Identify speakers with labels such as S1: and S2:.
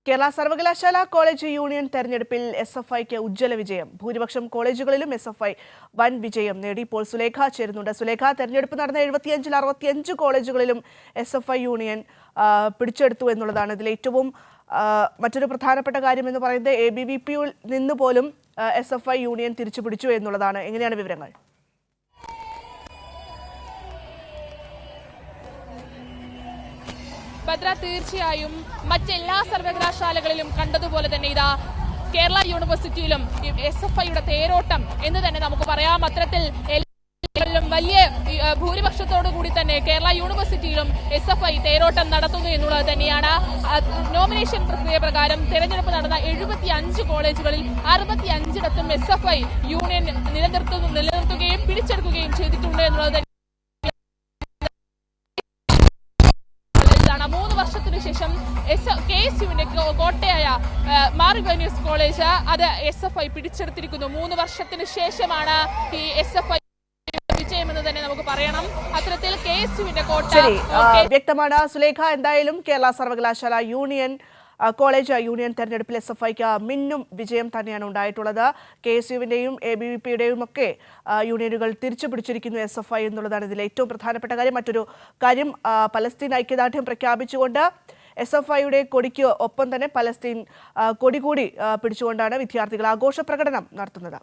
S1: കേരള സർവകലാശാല college union തെരഞ്ഞെടുപ്പിൽ എസ്എഫ്ഐക്ക് ഉജ്ജ്വല വിജയം. ഭൂരിപക്ഷം കോളേജുകളിലും എസ്എഫ്ഐ വൻ വിജയം നേടി. ഇപ്പോൾ സുലേഖ ചേരുന്നുണ്ട്. സുലേഖ, തെരഞ്ഞെടുപ്പ് നടന്ന 75-ൽ 65 കോളേജുകളിലും എസ്എഫ്ഐ യൂണിയൻ പിടിച്ചെടുത്തു എന്നുള്ളതാണ് ഇതിൽ ഏറ്റവും മറ്റൊരു പ്രധാനപ്പെട്ട കാര്യം എന്ന് പറയുന്നത് ABVP-യിൽ നിന്ന് പോലും എസ്എഫ്ഐ യൂണിയൻ തിരിച്ചു പിടിച്ചു എന്നുള്ളതാണ്. എങ്ങനെയാണ് വിവരങ്ങൾ?
S2: ഭദ്ര, തീർച്ചയായും മറ്റെല്ലാ സർവകലാശാലകളിലും കണ്ടതുപോലെ തന്നെ ഇതാ കേരള യൂണിവേഴ്സിറ്റിയിലും എസ്എഫ്ഐയുടെ തേരോട്ടം എന്ന് തന്നെ നമുക്ക് പറയാം. അത്തരത്തിൽ വലിയ ഭൂരിപക്ഷത്തോടു കൂടി തന്നെ കേരള യൂണിവേഴ്സിറ്റിയിലും എസ്എഫ്ഐ തേരോട്ടം നടത്തുന്നു എന്നുള്ളത് തന്നെയാണ്. നോമിനേഷൻ പ്രക്രിയ പ്രകാരം തെരഞ്ഞെടുപ്പ് നടന്ന 75 കോളേജുകളിൽ 65ഇടത്തും എസ്എഫ്ഐ യൂണിയൻ നിലനിർത്തുകയും പിടിച്ചെടുക്കുകയും ചെയ്തിട്ടുണ്ട് എന്നുള്ളത്. 3 വർഷത്തിനു ശേഷം KSUവിന്റെ കോട്ടയായ മാർ ഇവാനിയോസ് കോളേജ് അത് എസ്എഫ്ഐ പിടിച്ചെടുത്തിരിക്കുന്നു. 3 വർഷത്തിന് ശേഷമാണ് ഈ എസ്എഫ്ഐ വിജയമെന്ന് തന്നെ നമുക്ക് പറയണം. അത്തരത്തിൽ KSUവിന്റെ കോട്ട
S1: വ്യക്തമാണ്. സുലേഖ, എന്തായാലും കേരള സർവകലാശാല കോളേജ് യൂണിയൻ തെരഞ്ഞെടുപ്പിൽ എസ്എഫ്ഐക്ക് മിന്നും വിജയം തന്നെയാണ് ഉണ്ടായിട്ടുള്ളത്. KSUവിന്റെയും ABVP-യുടെയും ഒക്കെ യൂണിയനുകൾ തിരിച്ചു പിടിച്ചിരിക്കുന്നു എസ്എഫ്ഐ എന്നുള്ളതാണ് ഇതിൽ ഏറ്റവും പ്രധാനപ്പെട്ട കാര്യം. മറ്റൊരു കാര്യം, പലസ്തീൻ ഐക്യദാർഢ്യം പ്രഖ്യാപിച്ചുകൊണ്ട് എസ്എഫ്ഐയുടെ കൊടിക്ക് ഒപ്പം തന്നെ പലസ്തീൻ കൊടി കൂടി പിടിച്ചുകൊണ്ടാണ് വിദ്യാർത്ഥികൾ ആഘോഷ പ്രകടനം നടത്തുന്നത്.